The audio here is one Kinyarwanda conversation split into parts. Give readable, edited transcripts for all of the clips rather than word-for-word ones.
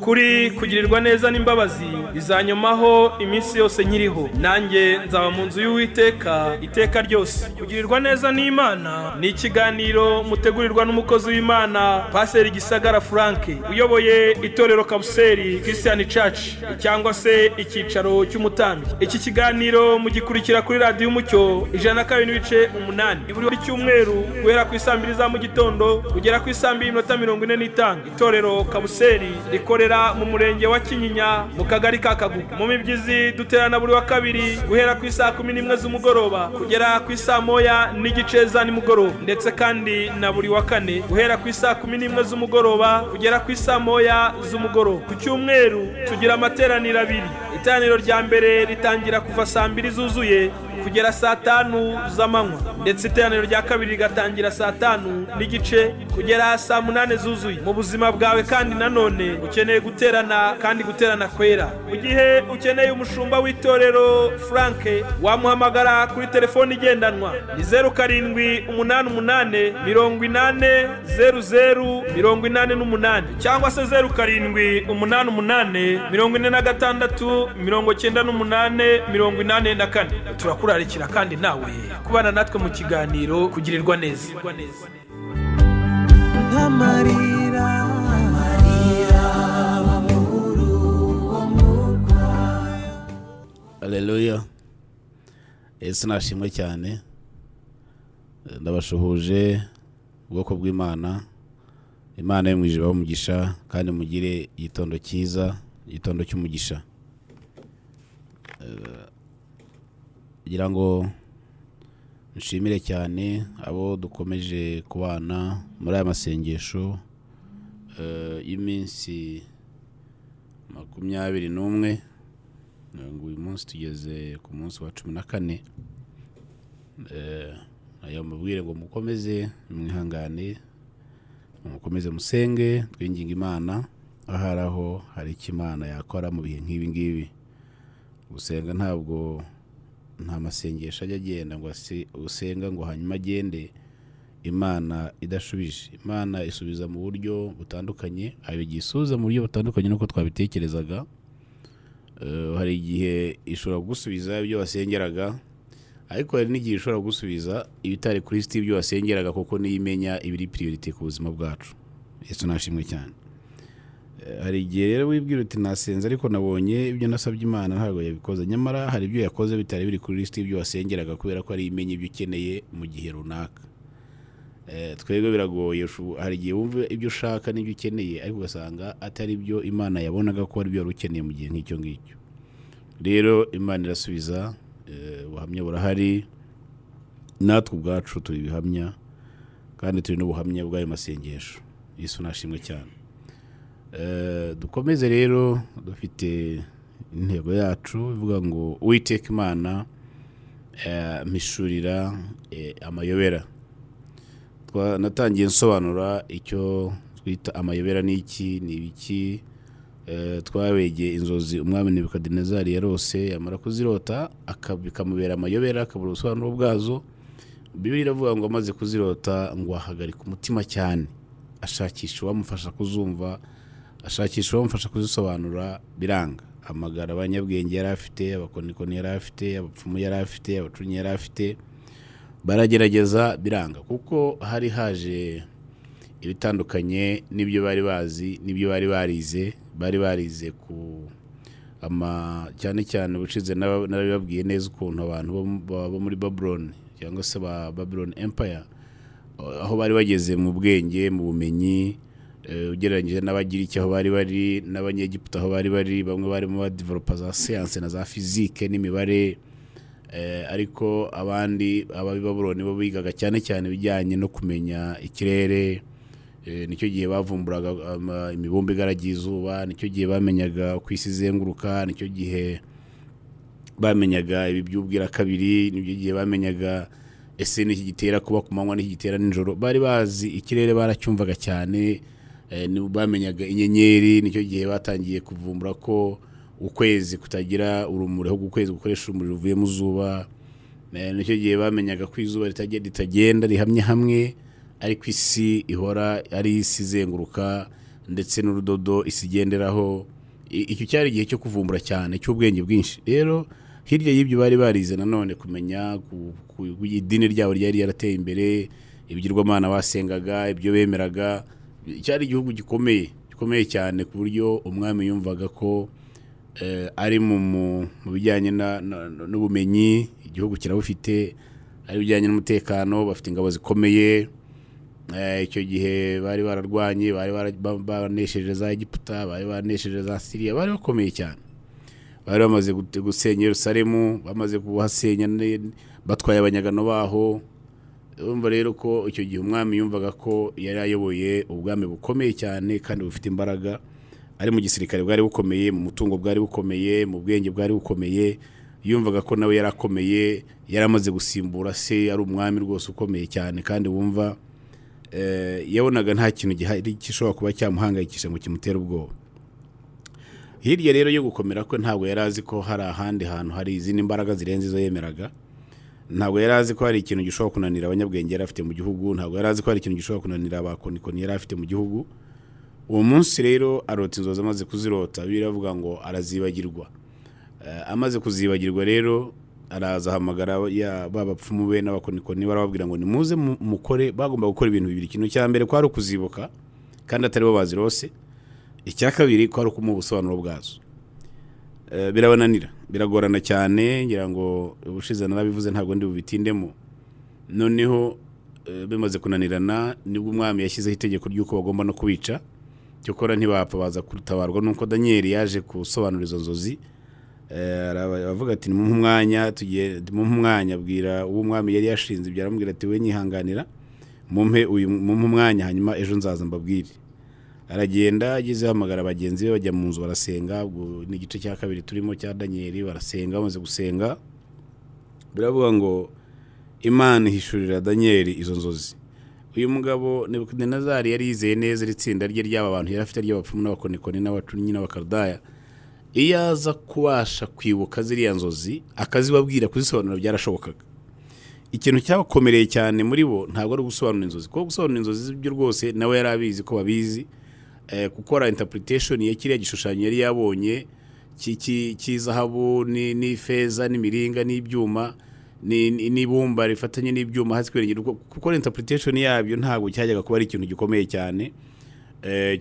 nukuri kugirirwa neza n'imbabazi bizanyomaho iminsi yose nkiriho, nanjye nzaba mu nzu y'Uwiteka iteka ryose. Kugirirwa neza n'Imana ni ikiganiro mutegurirwa n'umukozi w'Imana Pastor Gisagara Frank uyoboye itorero Kabuseri Christian Church cyangwa se icyicaro cy'umutambyi. Iki kiganiro mugikurikira kuri radio Umucyo 102.8 buri cyumweru guhera ku isambiri za mu gitondo kugera ku isambiri 45. Itorero Kabuseri rikorera mu murenge wa Kinyinya mu kagari ka Kagugu. Mu mibyizi duterana buri wa kabiri guhera ku isaa 11 z'umugoroba kugera ku isaa 1:30 za nimugoroba, ndetse kandi na buri wa kane guhera ku isaa 11 z'umugoroba kugera ku isaa 1 z'umugoroba. Ku cyumweru tugira amateraniro abiri. Iteraniro rya mbere ritangira kuva saa 2 zuzuye kugera saa 5 z'amanywa, ndetse iteraniro rya kabiri rigatangira saa 5:30 kugera saa 8 zuzuye. Mu buzima bwawe kandi nanone ukeneye guterana kandi guterana kwera. Mu gihe ukeneye umushumba w'itorero Frank wamuhamagara kuri telefone igendanwa ni 0788800088 cyangwa se 0788469884. Turakurarikira kandi nawe kubana natwe mu kiganiro kugirirwa neza. Haleluya. Yesu nashimwe cyane. Ndabashuhuje ubwoko bw'Imana. Imana yo mwijuru bamugisha kandi mugire igitondo cyiza, igitondo cy'umugisha. Kugira ngo nshimire cyane abo dukomeje kubana muri aya masengesho y'iminsi 21. Uyu munsi tugeze ku munsi wa 14. Ayo mubwire ngo mukomeze mwihangane, mukomeze musenge, twinginga Imana aharaho hari ikimana yakora mu bihe nk'ibi ngibi. Gusenga ntabwo nta masengesho ajya agenda ngo usenga ngo hanyuma agende Imana idashubije. Imana isubiza mu buryo butandukanye, abigisubiza mu buryo butandukanye nuko twabitekerezaga. Hari igihe ishobora gusubiza ibyo wasengeraga, ariko hari n'igihe ishobora gusubiza ibitari kuri Kristo ibyo wasengeraga, kuko niyimenya ibiri priority ku buzima bwacu. Yesu nashimwe cyane. Hari igihe rero wibwira uti nasenze ariko nabonye ibyo nasabye Imana ntabwo yabikoze, nyamara hari ibyo yakoze bitari biri kuri Kristo ibyo wasengeraga, kubera ko ari imenye ibyo ukeneye mu gihe runaka. Twebwe biragoye, hari igihe wumva ibyo ushaka n'ibyo ukeneye ariko ugasanga atari byo Imana yabonaga ko ari byo ukeneye mu gihe nk'icyo ngicyo. Rero Imana irasubiza, ubuhamya burahari, natwe ubwacu turi bihamya kandi turi n'ubuhamya bw'ayo masengesho. Yesu nashimwe cyane. Dukomeze rero dufite intego yacu ivuga ngo Uwiteka Imana Mpishurira Amayobera. Natangiye nsobanura icyo twita amayobera n'iki ni ibiki. Twabegeye inzozi umwami Nebukadinezari yarose, yamara kuzirota akamubera amayobera, akabura ubusobanuro bwazo. Bibiliya iravuga ngo amaze kuzirota ngo ahagarika umutima cyane, ashakisha uwamufasha kuzumva, ashakisha uwamufasha kuzisobanura, biranga. Amagara abanyabwenge yari afite, abakonikoni yari afite, abapfumu yari afite, abacunyi yari afite, baragerageza biranga, kuko hari haje ibitandukanye n'ibyo bari bazi n'ibyo bari barize ku cyane cyane bucize n'ababwiye neza ukuntu abantu bo muri Babylon cyangwa se ba Babylon Empire aho bari bageze mu bwenge, mu bumenyi, ugereranyije n'abagiriki aho bari n'abanyegiputa aho bari, bamwe bari mu developer za science na za physique n'imibare. Ariko abandi Babylon bo bigaga cyane cyane bijyanye no kumenya ikirere. Nicyo gihe bavumburaga imibumbe igaragiye izuba, nicyo gihe bamenyaga ku isi izenguruka, nicyo gihe bamenyaga ibi by'ubwira kabiri, nicyo gihe bamenyaga ese n'iki gitera kuba ku manywa n'iki gitera nijoro. Bari bazi ikirere, baracyumvaga cyane. Bamenyaga inyenyeri, nicyo gihe batangiye kuvumbura ko ukwezi kutagira urumuri, aho ukwezi gukoresha urumuri ruvuye mu zuba. Nicyo gihe bamenyaga ko izuba ritagenda rihamye hamwe, ariko isi ihora ari isi izenguruka ndetse n'urudodo isigenderaho. Icyo cyari igihe cyo kuvumbura cyane cy'ubwenge bwinshi. Rero hirya y'ibyo bari barize nanone kumenya idini ryabo ryari yarateye imbere, ibigirwamana basengaga, ibyo bemeraga. Cyari igihugu gikomeye cyane ku buryo umwami yumvaga ko ari mu bijyanye n'ubumenyi igihugu kirabufite, ari bijyanye n'umutekano, bafite ingabo zikomeye. Icyo gihe bari bararwanye, bari banesheje za Egiputa, bari banesheje za Syria, bari bakomeye cyane. Bari bamaze gusenya Yerusalemu, bamaze kuhasenya batwaye abanyagano baho. Urumva rero ko icyo gihe umwami yumvaga ko yari ayoboye ubwami bukomeye cyane kandi bufite imbaraga, ari mu gisirikare bwari bukomeye, mu mutungo bwari bukomeye, mu bwenge bwari bukomeye. Yumvaga ko nawe yarakomeye, yaramaze gusimbura se, ari umwami rwose ukomeye cyane kandi wumva yabonaga nta kintu gihari gishobora kuba cyamuhangayikisha ngo kimutera ubwoba. Hirya rero yo gukomera ko ntabwo yari azi ko hari ahandi hantu hari izindi mbaraga zirenze izo yemeraga. Ntabwo yari azi ko hari ikintu gishobora kunanira abanyabwenge yari afite mu gihugu. Ntabwo yari azi ko hari ikintu gishobora kunanira abakonikoni yari afite mu gihugu. Uwo munsi rero arota inzozi, amaze kuzirota biravuga ngo arazibagirwa. Amaze kuzibagirwa rero araza ahamagara babapfumu be n'abakonikoni, barababwira ngo nimuze mukore. Bagomba gukora ibintu bibiri. Ikintu cya mbere kwari ukuzibuka kandi atari bo bazirose. Icya kabiri kwari ukumuha ubusobanuro bwazo. Birabananira, biragorana cyane, ngira ngo ubushize narabivuze ntabwo ndi bubitindemo. Noneho bimaze kunanirana nibwo umwami yashyizeho itegeko ry'uko bagomba no kubica. Cyokora ntibapfa, baza kurutabarwa nuko Danieli yaje kusobanura izo nzozi. Aravuga ati mu mwanya abwira uwo umwami yari yashinze ibyo, aramubwira ati we nyihanganira, mumpe umwanya hanyuma ejo nzaza mbabwire. Aragenda ageze hamagara abagenzi be, bajya mu nzu barasenga. Ni igice cya kabiri turimo cya Danieli. Barasenga, bamaze gusenga biravuga ngo Imana ihishurira Danieli izo nzozi. Uyu mugabo Nebukadinezari yari yizeye neza itsinda rye ry'aba bantu yari afite ry'abapfumu n'abakonikoni n'abacunnyi n'abakardaya. Iyo aza kubasha kwibuka ziriya nzozi akazibabwira, kuzisobanura byarashobokaga. Ikintu cyabakomereye cyane muri bo ntabwo ari gusobanura inzozi, kuko gusobanura inzozi byo rwose nawe yari abizi ko babizi. Gukora interpretation ya kiriya gishushanyo yari yabonye cy'izahabu n'ifeza n'imiringa n'ibyuma n'ibumba rifatanye n'ibyuma hasi kwerengera. Gukora interpretation yabyo ntabwo cyajyaga kuba ari ikintu gikomeye cyane.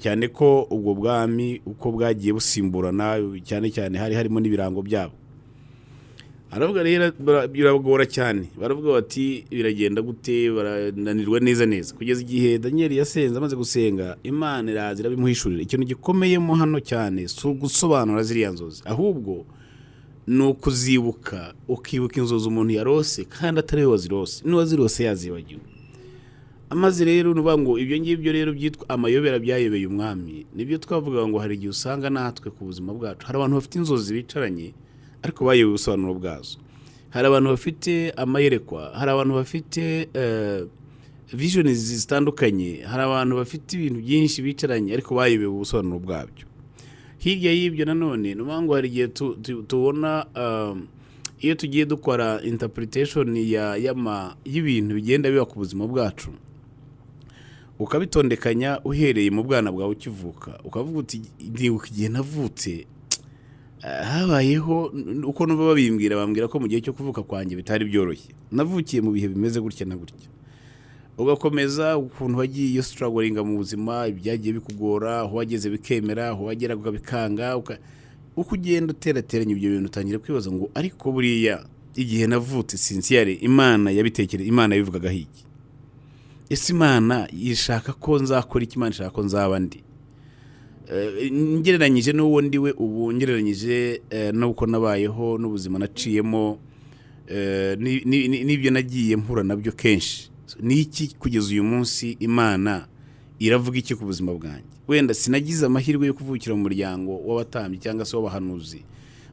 Cyane ko ubwo bwami uko bwagiye busimburana cyane hari harimo n'ibirango byabo. Aravuga rero biragora cyane. Baravuga bati biragenda gute, barananirwa neza kugeza igihe Daniel yasenze. Amaze gusenga, Imana iraza irabimuhishurira. Ikintu gikomeyemo hano cyane si ugusobanura ziriya nzozi, ahubwo ni ukuzibuka, ukibuka inzozi umuntu yarose kandi atari we wazirose, n'uwazirose yazibagiwe. Amaze rero nuvuga ngo ibyo ngibyo rero byitwa amayobera byayobeye umwami. Nibyo twavuga ngo hari igihe usanga natwe ku buzima bwacu hari abantu bafite inzozi bicaranye ariko bayobewe ubusobanuro bwazo. Hari abantu bafite amayerekwa, hari abantu bafite visions zitandukanye, hari abantu bafite ibintu byinshi bicaranye ariko bayobewe ubusobanuro bwabyo. Hirya y'ibyo nanone nuvuga ngo hari igihe tubona iyo tugiye dukora interpretation y'ibintu bigenda biba ku buzima bwacu, ukabitondekanya uhereye mu bwana bwawe ukivuka, ukavuga uti ndibuka igihe navutse habayeho uko numva babimbwira, bambwira ko mu gihe cyo kuvuka kwanjye bitari byoroshye, navukiye mu bihe bimeze gutya na gutya. Ugakomeza ukuntu wagiye struggling mu buzima, ibyagiye bikugora, aho wageze bikemera, aho wageraga bikanga, uko ugenda uterateranya ibyo bintu utangira kwibaza ngo ariko buriya igihe navutse sincere Imana yabitekereza, Imana yabivugaga hiki. Ese Imana yishaka ko nzakora iki? Imana ishaka ko nzaba ndi ngereranyije n'uwo ndiwe ubu, ngereranyije n'uko nabayeho n'ubuzima naciyemo, n'ibyo nagiye mpura nabyo kenshi. Niki kugeza uyu munsi Imana iravuga iki ku buzima bwanjye? Wenda sinagize amahirwe yo kuvukira mu muryango w'abatambyi cyangwa se w'abahanuzi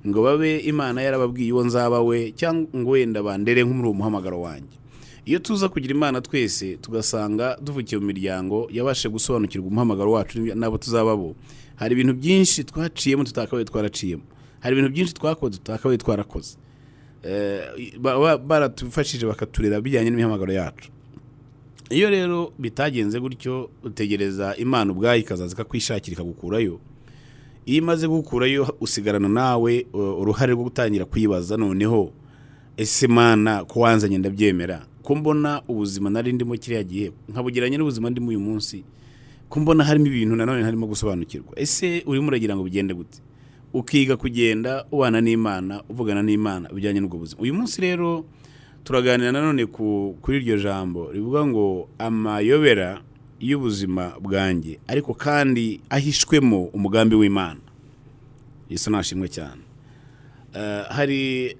ngo babe Imana yarababwiye uwo nzaba we, cyangwa ngo wenda bandere nk'umuri umuhamagaro wanjye. Iyo tuza kugira Imana twese tugasanga duvukiye mu miryango yabashe gusobanukirwa umuhamagaro wacu nabo tuzababo, hari ibintu byinshi twaciyemo tutakabaye twaraciyemo, hari ibintu byinshi twakoze tutakabaye twarakoze. Baratufashije bakaturera bijyanye n'imihamagaro yacu. iyo rero bitagenze gutyo utegereza Imana ubwayo ikazaza ikakwishakira ikagukurayo. Iyo imaze gukurayo usigarana nawe uruhare rwo gutangira kwibaza, noneho ese Mana ko wanzanye ndabyemera, ko mbona ubuzima nari ndimo kiriya gihe nkabugiranye n'ubuzima ndimo uyu munsi, ko mbona harimo ibintu nanone harimo gusobanukirwa, ese urimo uragira ngo bigende gute? Ukiga kugenda ubana n'Imana, uvugana n'Imana bijyanye n'ubwo buzima. Uyu munsi rero turaganira nanone kuri iryo jambo rivuga ngo amayobera y'ubuzima bwanjye, ariko kandi ahishwemo umugambi w'Imana. Yesu nashimwe cyane. Hari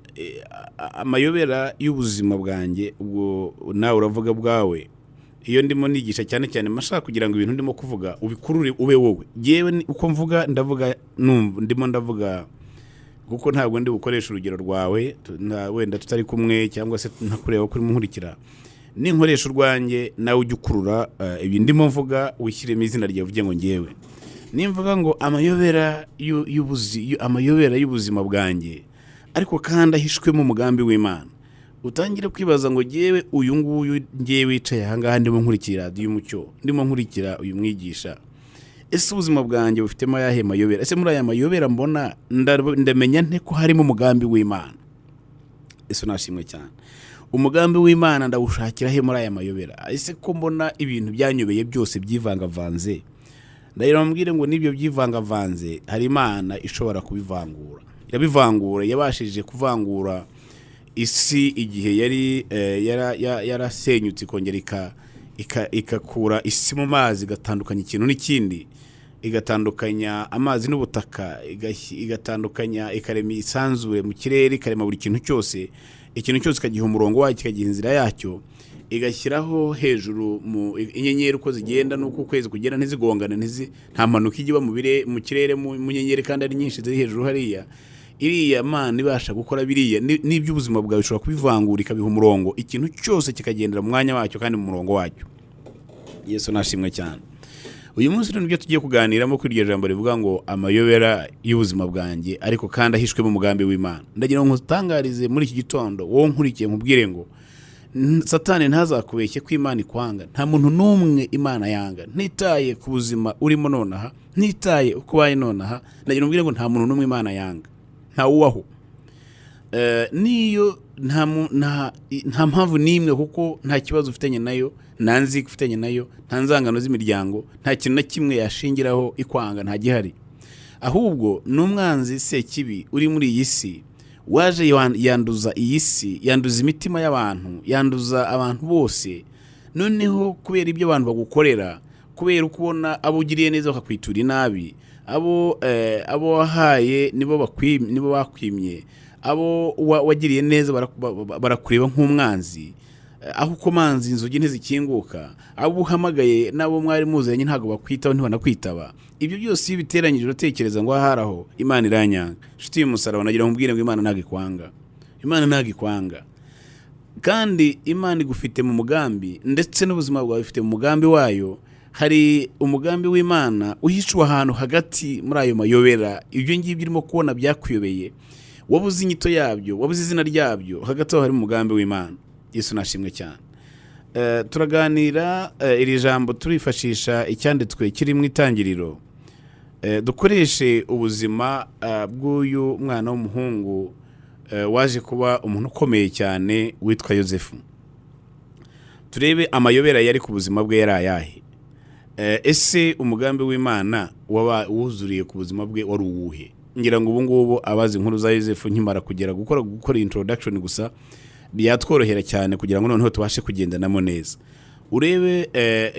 amayobera y'ubuzima bwanjye, ubwo nawe uravuga bwawe. Iyo ndimo nigisha cyane cyane mashaka kugira ngo ibintu ndimo kuvuga ubikurure ube wowe. Yewe uko mvuga ndavuga ndimo ndavuga kuko ntabwo ndi bukoresha urugero rwawe, wenda tutari kumwe cyangwa se ntakureba kuri munkurikira. Ninkoresha urwanjye nawe ujye ukurura ibi ndimo mvuga wishyiremo izina ryawe uvuge ngo ngewe. Nimvuga ngo amayobera y'ubuzima bwanjye, ariko kandi ahishwemo umugambi w'Imana, utangire kwibaza ngo ngewe uyu nguyu ngewe wicaye aha ngaha ndimo nkurikira radiyo y'umucyo, ndimo nkurikira uyu mwigisha, ese ubuzima bwanjye bufitemo ayahe mayobera? Ese muri aya mayobera mbona ndamenya nte ko harimo umugambi w'Imana? Ese nashimwe cyane. Umugambi w'Imana ndawushakira he muri aya mayobera? Ese ko mbona ibintu byanyobeye byose byivangavanze, ndahera mbwire ngo nibyo byivangavanze hari Imana ishobora kubivangura. Irabivangura, yabashije kuvangura isi igihe yari yarasenyutse, ikongera ikakura isi mu mazi, igatandukanya ikintu n'ikindi, igatandukanya amazi n'ubutaka, igatandukanya, ikarema isanzure mu kirere, ikarema buri kintu cyose, ikintu cyose ikagiha umurongo wacyo, ikagiha inzira yacyo, igashyiraho hejuru mu inyenyeri uko zigenda n'uko ukwezi kugenda ntizigongane, nta mpanuka igiba mu kirere mu nyenyeri kandi ari nyinshi ziri hejuru hariya. Iriya Mana ibasha gukora biriya n'iby'ubuzima bwawe ishobora kubivangura ikabiha umurongo, ikintu cyose kikagendera mu mwanya wacyo kandi mu murongo wacyo. Yesu nashimwe cyane. Uyu munsi rero nibyo tugiye kuganiramo kuri iryo jambo rivuga ngo amayobera y'ubuzima bwanjye, ariko kandi ahishwe mu mugambi w'Imana. Ndagira ngo nkutangarize muri iki gitondo, wowe nkurikiye nkubwire ngo Satani ntazakubeshye ko Imana ikwanga. Nta muntu n'umwe Imana yanga, ntitaye ku buzima urimo nonaha, ntitaye uko waye nonaha. Ndagira ngo mbwire ngo nta muntu n'umwe Imana yanga, nta uwaho. Niyo nta mpamvu n'imwe, kuko nta kibazo ufitanye nayo, nta nzika ufitanye nayo, nta nzangano z'imiryango, nta kintu na kimwe yashingiraho ikwanga, nta gihari. Ahubwo n'umwanzi sekibi uri muri iyi si waje yanduza iyi si, yanduza imitima y'abantu, yanduza abantu bose. Noneho kubera ibyo abantu bagukorera, kubera ukubona abo ugiriye neza bakakwitura inabi, abo wahaye nibo bakwimye, abo wagiriye neza barakureba nk'umwanzi, aho ukomanze inzugi ntizikinguka, abo uhamagaye nabo mwari muzanye ntago bakwitaho, ntibanakwitaba. Ibyo byose iyo biteranyije uratekereza ngo aharaho Imana iranyanga. Nshuti y'umusaraba, nagira ngo mbwire ngo Imana ntago ikwanga. Imana ntago ikwanga, kandi Imana igufite mu mugambi, ndetse n'ubuzima bwawe bufite mu mugambi wayo. Hari umugambi w'Imana uhishwe ahantu hagati muri ayo mayobera. Ibyo ngibyo urimo kubona byakuyobeye, wabuze inyito yabyo, wabuze izina ryabyo, hagati aho hari umugambi w'Imana. Yesu nashimwe cyane. Turaganira iri jambo turifashisha icyanditswe kiri mu Itangiriro. Dukoreshe ubuzima bw'uyu mwana w'umuhungu waje kuba umuntu ukomeye cyane witwa Yosefu. Turebe amayobera yari ku buzima bwe yari ayahe. Ese umugambi w'Imana wuzuriye ku buzima bwe wari uwuhe? Ngira ngo ubu ngubu abazi inkuru za Yosefu nkimara gukora introduction gusa byatworohera cyane kugira ngo noneho tubashe kugendanamo neza. Urebe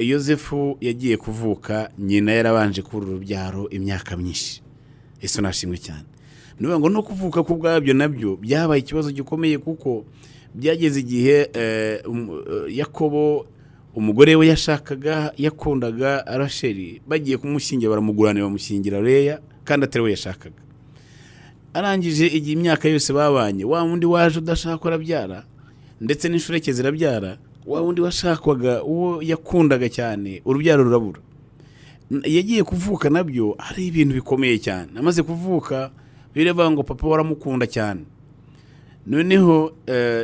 Yosefu yagiye kuvuka, nyina yarabanje kuri urubyaro imyaka myinshi. Yesu nashimwe cyane. Niba ngo no kuvuka ku bwabyo nabyo byabaye ikibazo gikomeye, kuko byageze igihe Yakobo umugore we yashakaga, yakundaga Rasheli, bagiye kumushyingira baramuguranira, bamushyingira Leya kandi atari we yashakaga. Arangije igihe imyaka yose babanye, wa wundi waje udashaka arabyara, ndetse n'inshureke zirabyara, wa wundi washakwaga uwo yakundaga cyane urubyaro rurabura. Yagiye kuvuka nabyo ari ibintu bikomeye cyane. Amaze kuvuka birevuga ngo papa waramukunda cyane, noneho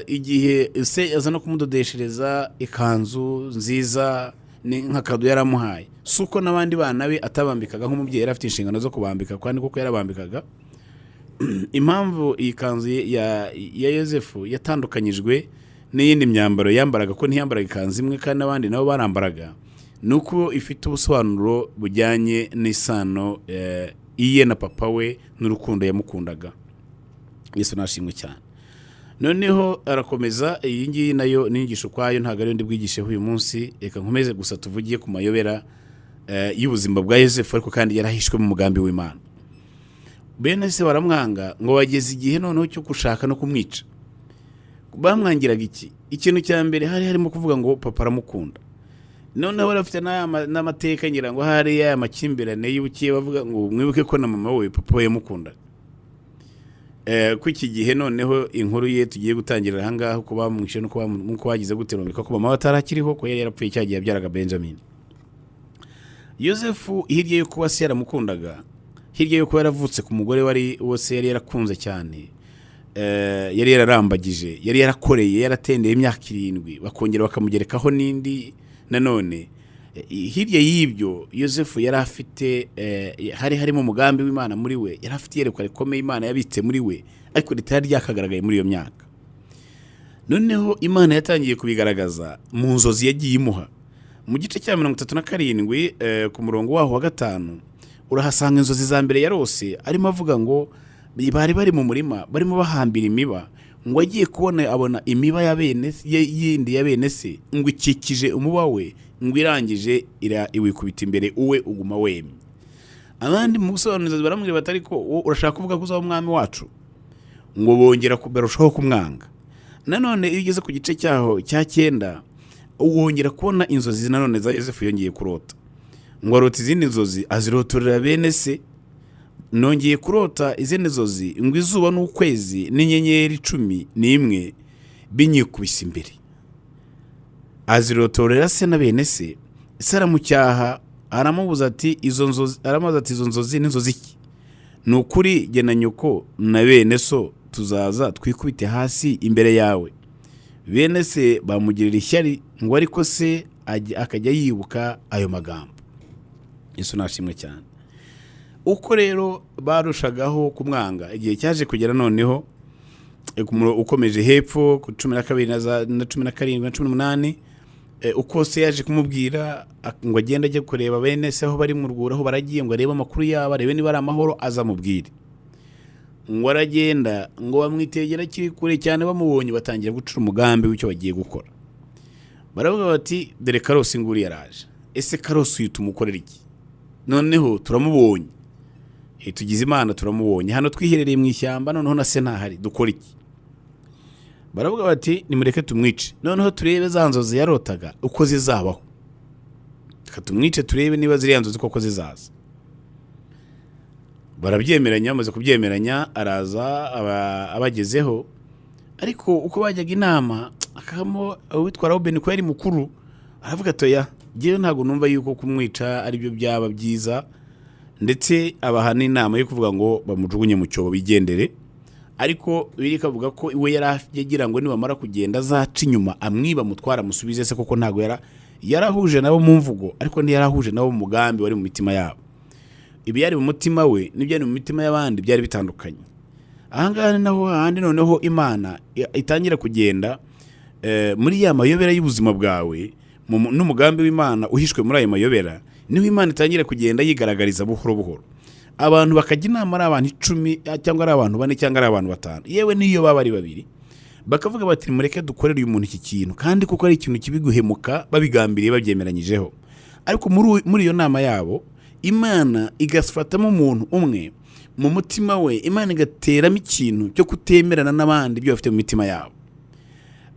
igihe se aza no kumudodeshereza ikanzu nziza nk'akado yaramuhaye, si uko n'abandi bana be atabambikaga nk'umubyeyi yari afite inshingano zo kubambika kandi kuko yarabambikaga. Impamvu iyi kanzu ya Yosefu yatandukanyijwe n'iyindi myambaro yambaraga, ko ntiyambaraga ikanzu imwe kandi n'abandi nabo barambaraga, nuko ifite ubusobanuro bujyanye n'isano iye na papa we n'urukundo yamukundaga. Yesu nashimwe cyane. Noneho arakomeza, iyi ngiyi nayo n'inyigisho kwayo ntabwo ari ndi bwigisheho uyu munsi, reka nkomeze gusa tuvugiye ku mayobera y'ubuzima bwa Yosefu, ariko kandi yarahishwe mu mugambi w'Imana. Bene se baramwanga ngo bageze igihe noneho cyo gushaka no kumwica. Bamwangiraga iki? Ikintu cya mbere hari harimo kuvuga ngo papa aramukunda. Noneho barafite n'amateka ngira ngo hari ya makimbirane y'ubukiye bavuga ngo mwibuke ko na mama we papa we yamukundaga. Ku iki gihe noneho inkuru ye tugiye gutangirira aha ngaho ko bamwishe no ko bagize guterumika ko mama atarakiriho, ko yari yarapfuye cyagiye abyaraga Benjamin. Yosefu hirya yo kuba se yaramukundaga, hirya yo kuba yaravutse ku mugore wari wose yari yarakunze cyane, yari yararambagije, yari yarakoreye, yaratendeye imyaka 7 bakongera bakamugerekaho n'indi nanone. Hirya y'ibyo Yosefu yari afite hari harimo umugambi w'Imana muri we, yari afite yerekwa rikomeye Imana yabitse muri we, ariko ritari ryakagaragaye muri iyo myaka. Noneho Imana yatangiye kubigaragaza mu nzozi yagiye imuha. Mu gice cya 37 ku murongo waho wa 5 urahasanga inzozi za mbere yarose, arimo avuga ngo bari mu murima barimo bahambira imiba, ngo agiye kubona abona imiba ya bene yindi ya bene se, ngo ikikije umuba we, ngo irangije iwikubita imbere uwe uguma wemye. Abandi mu gusobanuza baramubwira batari ko urashaka kuvuga ko uzaba umwami wacu, ngo bongera kuberushaho kumwanga. Nanone iyo ugeze ku gice cyaho cya 9 wongera kubona inzozi nanone za Yosefu yongeye kurota, ngo arota izindi nzozi azirotorera bene se. Nongeye kurota izindi nzozi, ngo izuba n'ukwezi n'inyenyeri 11 binyikubise imbere. Azirotorera se na bene se. Saramucyaha aramubuza ati izo nzozi n'inzozi iki? Nukuri jye na nyoko na bene so tuzaza twikubite hasi imbere yawe. Bene se bamugirira ishyari, ngo ariko se akajya yibuka ayo magambo. Yesu nashimwe cyane. Uko rero barushagaho kumwanga, igihe cyaje kugera noneho ukomeje hepfo ku 12 na 17 na 18, uko se yaje kumubwira ngo agenda ajye kureba bene se aho bari mu rwura, aho baragiye ngo arebe amakuru yabo, arebe niba ari amahoro azamubwire. Ngo aragenda, ngo bamwitegera kiri kure cyane, bamubonye batangira gucura umugambi w'icyo bagiye gukora. Baravuga bati dore Karosi nguri yaraje. Ese Karosi yitumukorera iki? Noneho turamubonye, tugize Imana turamubonye hano twiherereye mu ishyamba, noneho na se ntahari, dukora iki? Baravuga bati nimureke tumwice, noneho turebe za nzozi yarotaga uko zizabaho, tumwice turebe niba ziri nzozi koko zizaza. Barabyemeranya, amaze kubyemeranya araza abagezeho, ariko uko bajyaga inama akamo witwa Robin ko yari mukuru, aravuga toya giye ntago numva yuko kumwica ari byo byaba byiza, ndetse abahana inama yo kuvuga ngo bamujugunye mu cyobo bigendere. Ariko biri kavuga ko iwe yaragira ngo nibamara kugenda azaca inyuma amwiba mutwara musubize se, koko ntago yarahuje nabo mu mvugo, ariko ntiyarahuje nabo mu mugambi wari mu mitima yabo. Ibi yari mu mutima we n'ibyari mu mitima y'abandi byari bitandukanye. Ahangaha naho handi noneho Imana itangira kugenda muri ya mayobera y'ubuzima bwawe, n'umugambi w'Imana uhishwe muri ayo mayobera, niho Imana itangira kugenda yigaragariza buhoro buhoro. Abantu bakajya inama ari abantu 10 cyangwa ari abantu 4 cyangwa ari abantu 5, yewe niyo baba ari 2, bakavuga bati mureke dukorere uyu muntu iki kintu, kandi kuko ari ikintu kibiguhemuka babigambiriye babyemeranyijeho. Ariko muri iyo nama yabo Imana igafatamo umuntu umwe mu mutima we, Imana igateramo ikintu cyo kutemerana n'abandi byo bafite mu mitima yabo.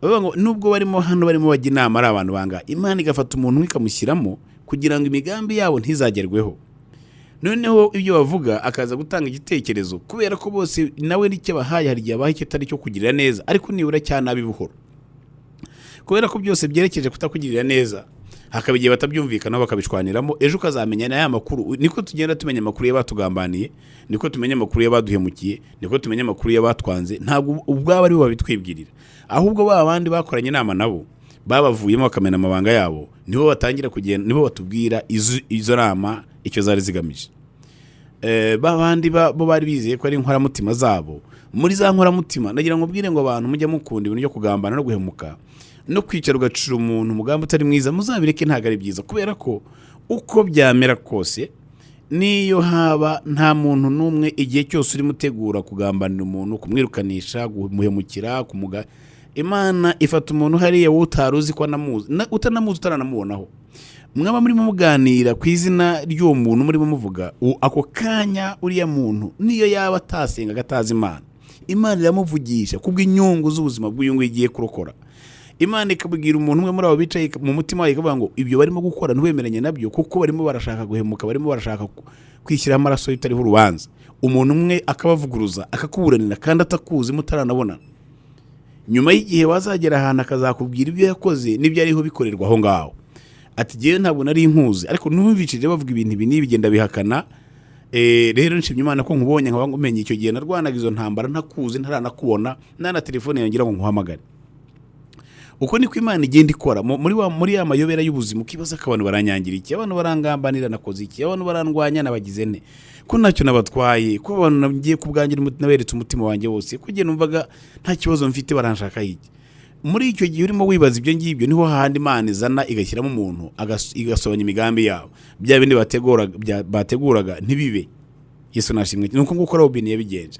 Bavuga ngo nubwo barimo hano barimo bajya inama ari abantu banga, Imana igafata umuntu ikamushyiramo kugira ngo imigambi yabo ntizagerweho. Noneho ibyo bavuga akaza gutanga igitekerezo, kubera ko bose nawe nicyo bahaye, hari igihe abaha kitari cyo kugirira neza, ariko nibura cyane abibuhoro, kubera ko byose byerekeje kutakugirira neza. hakaba igihe batabyumvikana bakabishwaniramo, ejo ukazamenya n'aya makuru. Niko tugenda tumenya amakuru y'abatugambaniye, niko tumenya amakuru y'abaduhemukiye, niko tumenya amakuru y'abatwanze. Ntabwo ubwabo ari bo babitwibwirira, ahubwo ba bandi bakoranye inama nabo babavuyemo bakamena amabanga yabo, nibo batangira kugenda, nibo batubwira izo nama icyo zari zigamije. Ba bandi bo bari bizeye ko ari inkoramutima zabo. Muri za nkoramutima nagira ngo mbwire ngo abantu mujya mukunda ibintu byo kugambana no guhemuka no kwicara ugacira umuntu umugambi utari mwiza, muzabireke, ntago ari byiza. Kubera ko uko byamera kose, niyo haba nta muntu n'umwe igihe cyose uri mutegura kugambanira umuntu, kumwirukanisha, kumuhemukira, Imana ifata umuntu hariya wowe utaruzi ko anamuzi, utanamuzi, utaranamubonaho, mwaba murimo muganira ku izina ry'uwo muntu murimo muvuga, ako kanya uriya muntu niyo yaba atasenga agataza Imana iramuvugisha kubw'inyungu z'ubuzima bw'uyu nguyu igiye kurokora. Imana ikabwira umuntu umwe muri abo bicaye mu mutima wayo ikavuga ngo ibyo barimo gukora ntiwemeranye nabyo, kuko barimo barashaka guhemuka, barimo barashaka kwishyiraho amaraso y'itariho urubanza. Umuntu umwe akabavuguruza, akakuburanira kandi atakuzi mutaranabonana. Nyuma y'igihe wazagera ahantu akazakubwira ibyo yakoze n'ibyo ariho bikorerwa aho ngaho, ati jyewe ntabwo nari inkuzi, ariko numvishije bavuga ibintu ibi n'ibigenda bihakana. Rero nshimye Imana ko nkubonye, nkaba ngumenye icyo gihe narwanaga izo ntambara ntakuzi, ntaranakubona, na telefone yangira ngo nkuhamagare. Uko niko Imana igenda ikora muri ya mayobera y'ubuzima. Ukibaza ko abantu baranyangira iki, abantu barangambanira, nakoze iki, abantu barandwanya, nabagize ne, ko ntacyo nabatwaye, ko abantu nagiye kubwanjye naberetse umutima wanjye wose, ko gihe numvaga nta kibazo mfite, baranshaka iki. Muri icyo gihe urimo wibaza ibyo ngibyo, niho handi Imana izana igashyiramo umuntu, igasobanya imigambi yabo, bya bindi bateguraga ntibibe. Yesu nashimwe. Nuko nguko Robin yabigenje.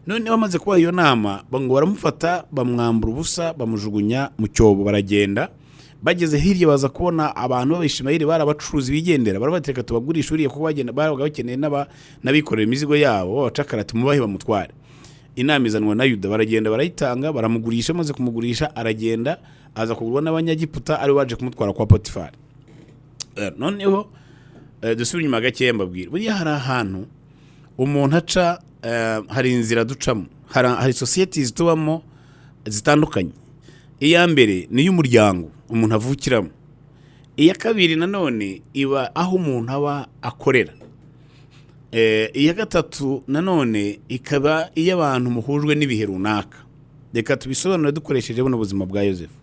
None bamaze kuba iyo nama, ngo baramufata, bamwambura ubusa, bamujugunya mu cyobo, baragenda. Bageze hirya baza kubona abantu b'Abishimayeli barabacuruzi bigendera, barabatereka tubagurisha uriye, kuko bagenda babaga bakeneye n'abikorera imizigo yabo, babacakara tumubahe bamutware. Inama izanwa na Yuda, baragenda barayitanga, baramugurisha. Maze kumugurisha aragenda, aza kugurwa n'Abanyagiputa, ari waje kumutwara kwa Potifari. Noneho dusubira inyuma gakeya mbabwira, buriya hari ahantu umuntu aca, hari inzira ducamo, hari societies tubamo zitandukanye. Iya mbere ni y'umuryango umuntu avukiramo, iya kabiri nanone iba aho umuntu aba akorera, iya gatatu nanone ikaba iy'abantu muhujwe n'ibihe runaka. Reka tubisobanure dukoresheje buno buzima bwa Yosefu.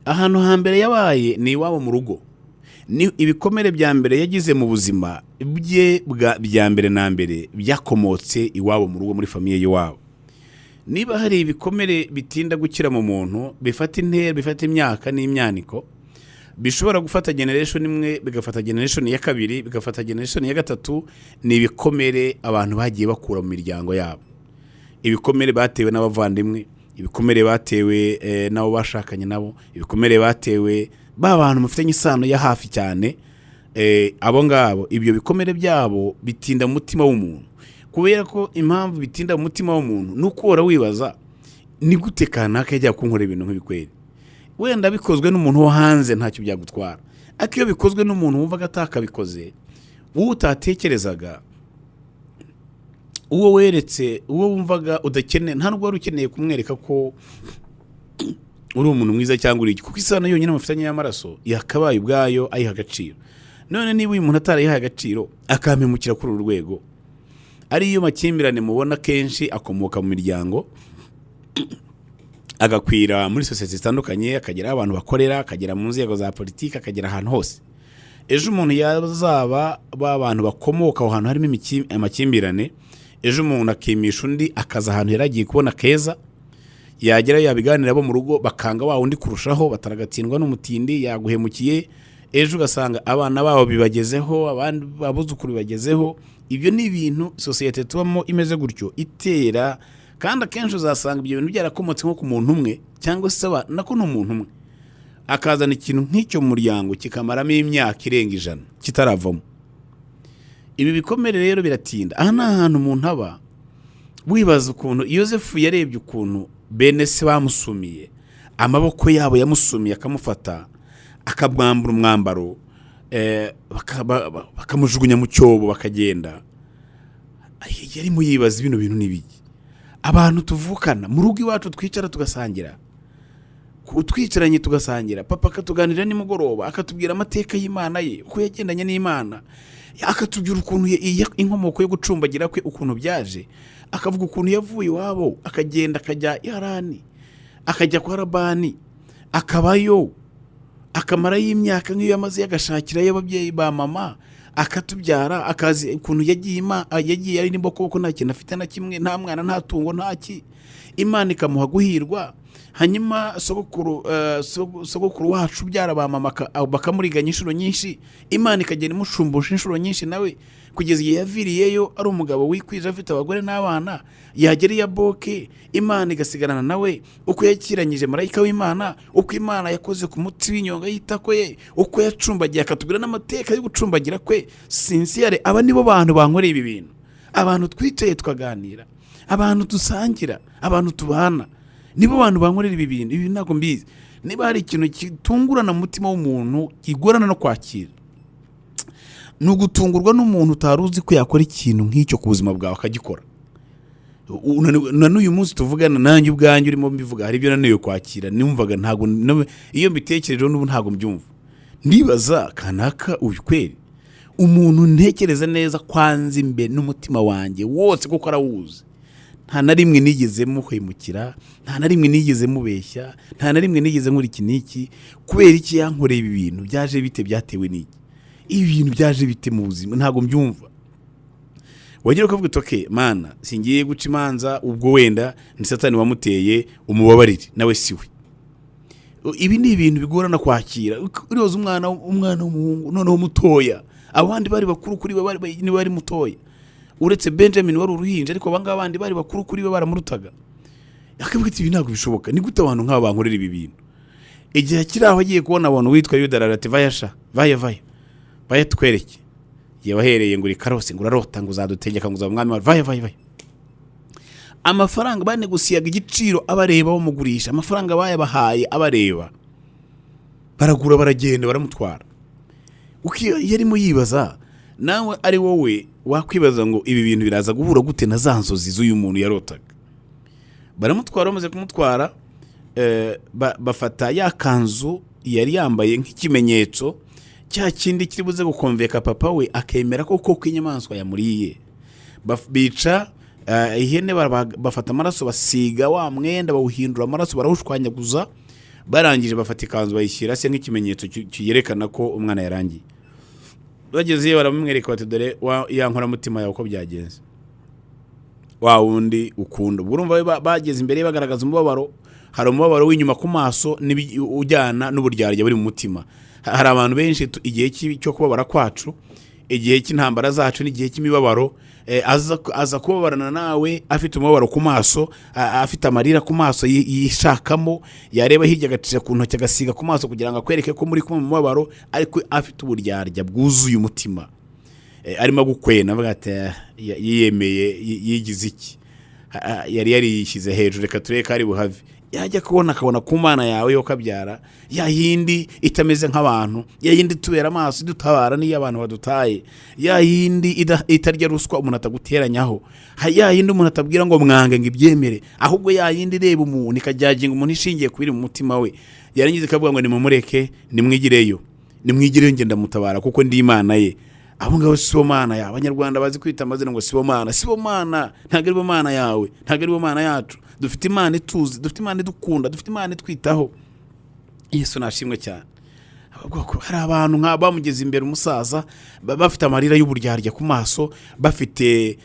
Ahantu hambere yabaye ni iwabo mu rugo, ni ibikomere bya mbere yagize mu buzima bye bya mbere na mbere byakomotse iwabo mu rugo, muri famiye y'iwabo. Niba hari ibikomere bitinda gukira mu muntu, bifata intera, bifata imyaka n'imyaniko, bishobora gufata generation imwe, bigafata generation ya kabiri, bigafata generation ya gatatu, ni ibikomere abantu bagiye bakura mu miryango yabo. Ibikomere batewe n'abavandimwe, ibikomere batewe nabo bashakanye nabo, ibikomere batewe bantu mufitanye isano ya hafi cyane. Abo ngabo ibyo bikomere byabo bitinda mu mutima w'umuntu. Kubera ko impamvu bitinda mu mutima w'umuntu nuko ora wibaza, ni gute kanaka yajya kunkora ibintu nk'ibikwere. Wenda bikozwe n'umuntu wo hanze ntacyo byagutwara, ariko iyo bikozwe n'umuntu wumva atakabikoze, wowe utatekerezaga, uwo weretse, uwo wumvaga udakeneye, nta nubwo wari ukeneye kumwereka ko uri umuntu mwiza cyangwa uri iki, kuko isano yonyine mufitanye y'amaraso yakabaye ubwayo ayiha agaciro. None niba uyu muntu atarayihaye agaciro, akampemukira kuri uru rwego, ariyo makimbirane mubona kenshi akomoka mu miryango, agakwira muri sosiyete zitandukanye, akagera abantu bakorera, akagera mu nzego za politiki, akagera ahantu hose. Ejo umuntu yazaba abantu bakomoka aho hantu harimo amakimbirane, ejo umuntu akimisha undi, akaza ahantu yaragiye kubona keza, yagera yabiganira bo mu rugo, bakanga wa undi kurushaho, bataragatsindwa n'umutindi, yaguhemukiye. Ejo ugasanga abana babo bibagezeho, abandi babuzukuru bibagezeho. Ibyo ni ibintu sosiyete tubamo imeze gutyo itera, kandi akenshi uzasanga ibyo bintu byarakomotse nko ku muntu umwe, cyangwa se nako n'umuntu umwe akazana ikintu nk'icyo mu muryango kikamaramo imyaka irenga 100 kitaravamo. Ibi bikomere rero biratinda. Aha ni ahantu umuntu aba wibaza ukuntu Yosefu yarebye ukuntu bene se bamusumiye, amaboko yabo yamusumiye, akamufata, akabwambura umwambaro, bakamujugunya mu cyobo, bakagenda. Yari muyibaza ibintu n'ibiki. Abantu tuvukana mu rugo iwacu twicara tugasangira, twicaranye tugasangira, papa akatuganira nimugoroba akatubwira amateka y'Imana ye uko yagendanye n'Imana, akatubwira ukuntu inkomoko yo gucumbagira kwe ukuntu byaje, akavuga ukuntu yavuye iwabo akagenda akajya Harani, akajya kwa Labani, akabayo akamara y'imyaka nk'iyo yamaze yagashakira y'ababyeyi ba mama, akatubyara, akazi ukuntu yagiye ari nimba koko nta kintu afite na kimwe, nta mwana nta tungo ntaki, Imana ikamuha guhirwa. Hanyuma sogokuru wacu byara ba mama bakamuriganya inshuro nyinshi, Imana ikagenda imushumbusha inshuro nyinshi nawe, kugeza igihe yaviriyeyo ari umugabo wikwije afite abagore n'abana, yagera iya boke Imana igasigarana nawe, uko yakiranyije marayika w'Imana, uko Imana yakoze ku muti w'inyonga y'itako ye, uko yacumbagiye akatubwira n'amateka yo gucumbagira kwe. Sincere, aba nibo bantu bankoreye ibi bintu, abantu twicaye tukaganira, abantu dusangira, abantu tubana, nibo bantu bankorera ibi bintu. Ibi ntabwo mbizi. Niba hari ikintu kitungurana mu mutima w'umuntu kigorana no kwakira, ni ugutungurwa n'umuntu utaruzi ko yakora ikintu nk'icyo ku buzima bwawe akagikora. Na n'uyu munsi tuvugana nanjye ubwanjye urimo mbivuga, hari ibyo nananiwe kwakira, numvaga ntabwo, iyo mbitekerejeho n'ubu ntabwo mbyumva. Ndibaza kanaka uyu kweri umuntu ntekereza neza kwanza imbere n'umutima wanjye wose kuko arawuzi, nta na rimwe nigeze muhemukira, nta na rimwe nigeze mubeshya, nta na rimwe nigeze nkora iki n'iki. Kubera iki yankoreye ibi bintu? Byaje bite? Byatewe n'iki? Ibi bintu byaje bite mu buzima? Ntabwo mbyumva. Wagira ukavuga uti okay Mana, singiye guca imanza, ubwo wenda ni Satani wamuteye, umubabarire nawe siwe. Ibi ni ibintu bigorana kwakira. Uriyoza umwana w'umuhungu noneho mutoya, abandi bari bakuru kuri we ni bari mutoya, uretse Benjamin wari uruhinja, ariko abanga abandi bari bakuru kuri we baramurutaga. Akavuga ati ibi ntabwo bishoboka, ni gute abantu nk'aba bankorera ibi bintu? Igihe kiraho agiye kubona abantu witwa Yuda arati vayasha vaya twereke, yabahereye ngo uri karose ngo urarota ngo uzadutegeka ngo uzamwami wa vaya. Amafaranga banegusiyaga igiciro abareba bamugurisha, amafaranga bayabahaye abareba, baragura baragenda baramutwara. Yarimo yibaza, nawe ari wowe wakwibaza ngo ibi bintu biraza guhura gute na za nzozi z'uyu muntu yarotaga. Baramutwara, bamaze kumutwara bafata ya kanzu yari yambaye nk'ikimenyetso cya kindi kiri buze gukonveka papa we akemera ko inyamaswa yamuriye. Bica ihene, bafata amaraso basiga wa mwenda bawuhindura amaraso barawushwanyaguza, barangije bafata ikanzu bayishyira se nk'ikimenyetso kiyerekana ko umwana yarangiye. Bageze baramwereka bati dore yankora mutima yawe uko byagenze, wa wundi ukunda. Urumva bageze imbere bagaragaza umubabaro, hari umubabaro w'inyuma ku maso ujyana n'uburyarya buri mu mutima. Hari abantu benshi igihe cyo kubabara kwacu, igihe cy'intambara zacu n'igihe cy'imibabaro, aza kubabarana nawe afite umubabaro ku maso, afite amarira ku maso yishakamo, yareba hirya agacisha ku ntoki agasiga ku maso kugira ngo akwereke ko muri kumwe mu mubabaro, ariko afite uburyarya bwuzuye umutima, arimo gukwena avuga ati yiyemeye yigize iki, yari yarishyize hejuru, reka tureke ari buhave. Yajya akabona ku Mana yawe yo kabyara, ya yindi itameze nk'abantu, ya yindi tubera amaso dutabara niyo abantu badutaye, ya yindi itarya ruswa umuntu ataguteranyaho, ya yindi umuntu atabwira ngo mwange ngo ibyemere, ahubwo ya yindi reba umuntu ikajyaginga umuntu ishingiye kubiri mu mutima we, yarangiza ikavuga ngo nimumureke nimwigireyo ngenda mutabara kuko ndi Imana ye. Abo ngabo sibo Mana yawe. Abanyarwanda bazi kwita amazina ngo sibo Mana, ntago ari bo Mana yawe, ntago ari bo Mana yacu. Dufite Imana ituzi, dufite Imana idukunda, dufite Imana itwitaho. Yesu nashimwe cyane. Abagoko hari abantu nk'aba bamugeze imbere umusaza, bafite amarira y'uburyarya ku maso, bafite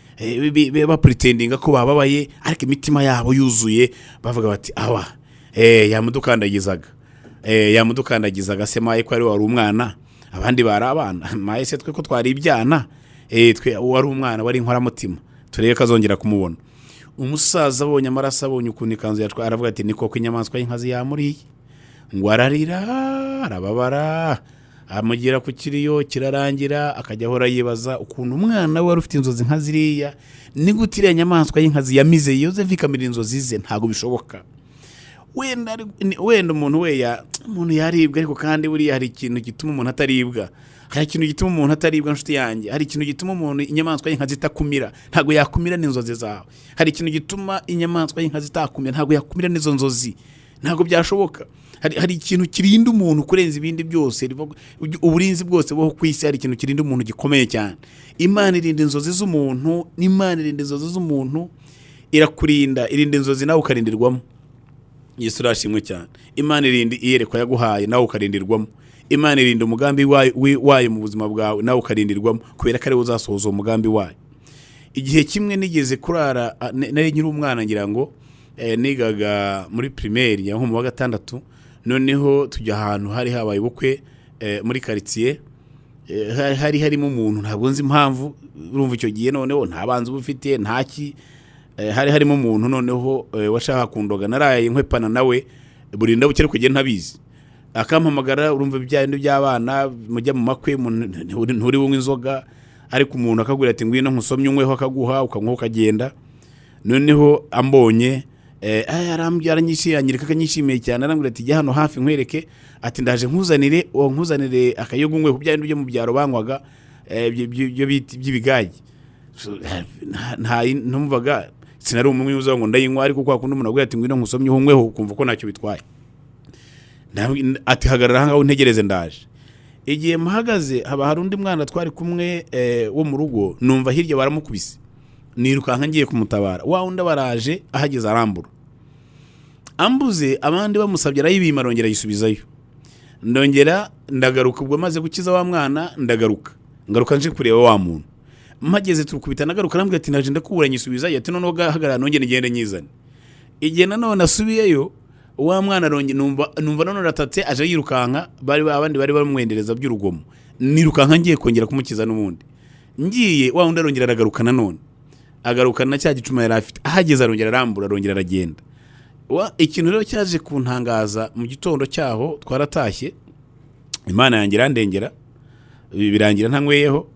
pretendinga ko bababaye, ariko imitima yabo yuzuye, bavuga bati awa yamudukandagizaga se maye ko ari wari umwana, abandi bari abana, maye se twe ko twari ibyana, twe wari umwana wari inkoramutima, turebe kazongera kumubona. Umusaza abonye amaraso, abonye ukuntu ikanzu yatwara, aravuga ati niko ko inyamaswa y'inkazi yamuriye, ngo ararira arababara, amugira ku kiriyo kirarangira, akajya ahora yibaza ukuntu umwana we wari ufite inzozi nka ziriya, ni gute iriya nyamaswa y'inkazi yamize Yozefu ikamira inzozi ze? Ntabwo bishoboka. Wenda umuntu yaribwa, ariko kandi buriya hari ikintu gituma umuntu ataribwa. Hari ikintu gituma umuntu ataribwa nshuti yanjye, hari ikintu gituma umuntu inyamaswa y'inkazi itakumira, ntabwo yakumira n'inzozi zawe. Hari ikintu gituma inyamaswa y'inkazi itakumira, ntabwo yakumira n'izo nzozi. ntabwo byashoboka. Hari ikintu kirinda umuntu kurenza ibindi byose, uburinzi bwose bwo ku isi, hari ikintu kirinda umuntu gikomeye cyane. Imana irinda inzozi z'umuntu, irakurinda, irinda inzozi nawe ukarindirwamo. Yesu arashimwe cyane. Imana irinda iyerekwa yaguhaye nawe ukarindirwamo. Imana irinda umugambi wayo mu buzima bwawe nawe ukarindirwamo, kubera ko ari we uzasohoza umugambi wayo. Igihe kimwe nigeze kurara, nari nkiri umwana ngira ngo nigaga muri primaire ya nko mu wa gatandatu, noneho tujya ahantu hari habaye ubukwe muri quartier, hari harimo umuntu ntabwo nzi impamvu, urumva icyo gihe noneho nta banzi ubufite ntaki, hari harimo umuntu noneho washaka kundoga, naraye nkwepana nawe burinda bukere kugenda ntabizi, akampamagara, urumva ibyaye by'abana mujya mu makwe nturi bunywe inzoga, ariko umuntu akagura ati ngwino nkusomye unyweho, akaguha ukanywa ukagenda. Noneho ambonye aranyishiyanyirika, akanyishimiye cyane, arambwira ati jya hano hafi nkwereke, ati ndaje nkuzanire akayoga unyweho, bya byo mu byaro banywaga by'ibigage. Numvaga sinari umwe uza ngo ndayinywa, ariko kwa kundi umuntu avuga ati ngwino nkusomye unyweho, ukumva ko ntacyo bitwaye. Ati hagarara aha ngaho untegereze ndaje. Igihe muhagaze haba hari undi mwana twari kumwe wo mu rugo, numva hirya baramukubise, nirukanka ngiye kumutabara, wa undi baraje, ahageze arambura, ambuze, abandi bamusabye arayibima, arongera yisubizayo. Ndongera ndagaruka, ubwo maze gukiza wa mwana ngaruka nje kureba wa muntu, mpageze turukubita, nagaruka arambwira ati naje ndakuburanye isubizayo, ati noneho hagarara nongere ngende nyizane. Igihe nanone asubiyeyo, wa mwana numva none ratatse aje yirukanka, abandi bari bamwendereza by'urugomo, nirukanka ngiye kongera kumukiza n'ubundi. Ngiye wa undi arongera aragaruka nanone, agarukana cya gicuma yari afite, ahageze arongera arambura, arongera aragenda. Ikintu rero cyaje kuntangaza, mu gitondo cyaho twaratashye, Imana yanjye irandengera, birangira ntanyweyeho.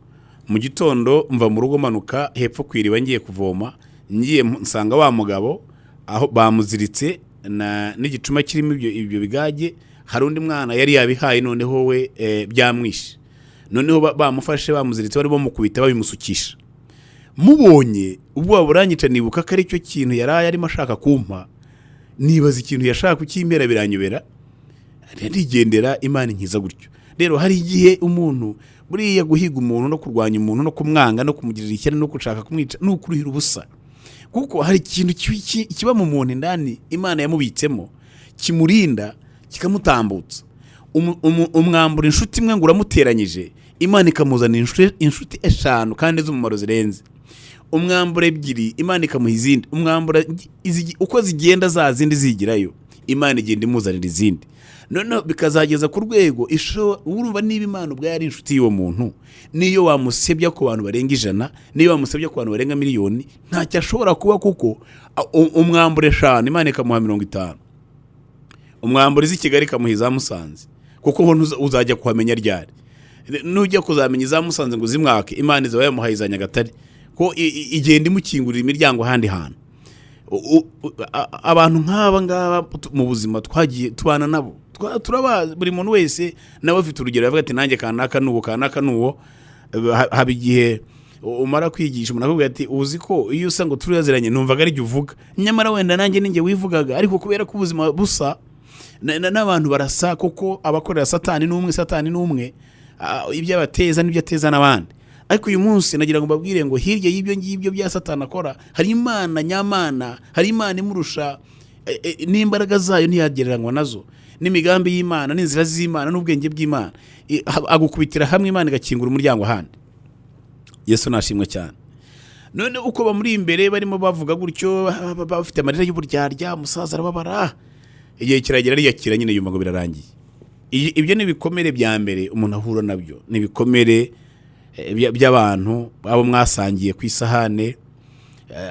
Mu gitondo mva mu rugo manuka hepfo kwiriba ngiye kuvoma, ngiye nsanga wa mugabo aho bamuziritse n'igicuma kirimo ibyo bigage, hari undi mwana yari yabihaye, noneho we byamwishe. Noneho bamufashe bamuziritse, bari bamukubita babimusukisha. Mubonye ubwo buranyica, nibuka ko ari cyo kintu yaraye arimo ashaka kumpa, nibaza ikintu yashaka kukimbera, biranyobera, ndigendera. Imana inkiza gutyo. Rero hari igihe umuntu buriya guhiga umuntu no kurwanya umuntu no kumwanga no kumugirira ishyari no gushaka kumwica no kuruhira ubusa, kuko hari ikintu kiba mu muntu indani Imana yamubitsemo kimurinda kikamutambutsa. Umwambura inshuti imwe ngo uramuteranyije, Imana ikamuzana inshuti eshanu kandi z'umumaro zirenze. Umwambura ebyiri, Imana ikamuha izindi. Umwambura uko zigenda za zindi zigirayo, Imana igenda imuzanira izindi. None bikazageza ku rwego urumva niba Imana ubwo yari inshuti y'uwo muntu, niyo wamusebya ku bantu barenga 100, niyo wamusebya ku bantu barenga miliyoni, ntacyo ashobora kuba, kuko umwambure 5 Imana ikamuha 50. Umwambure z'i Kigali ikamuha iza Musanze, kuko ho uzajya kuhamenya ryari. Nujya kuzamenya iza Musanze ngo zimwake, Imana izaba yamuhaye iza Nyagatare, ko igenda imukingurira imiryango handi hantu. Abantu nk'aba ngaba mu buzima twagiye tubana nabo, turabazi, buri muntu wese nawe afite urugero, avuga ati nanjye kanaka nuwo. Haba igihe umara kwigisha umuntu akubwira ati uzi ko iyo usa ngo turaziranye, numvaga ari uvuga, nyamara wenda nanjye ninjye wivugaga, ariko kubera ko ubuzima busa n'abantu barasa, kuko abakorera satani n'umwe, ibyo abateza n'ibyo ateza n'abandi. Ariko uyu munsi nagira ngo mbabwire ngo hirya y'ibyo ngibyo bya satani akora, hari Imana nyamana, hari Imana imurusha n'imbaraga zayo ntiyagereranywa nazo, n'imigambi y'Imana, n'inzira z'Imana, n'ubwenge bw'Imana. Agukubitira hamwe, Imana igakingura umuryango ahandi. Yesu nashimwe cyane. None uko bamuri imbere barimo bavuga gutyo, bafite amarira y'uburyarya, umusaza arababara, igihe kiragera riyakira nyine, yumva ngo birarangiye. Ibyo ni bikomere bya mbere umuntu ahura nabyo, ni bikomere by'abantu abo mwasangiye ku isahane,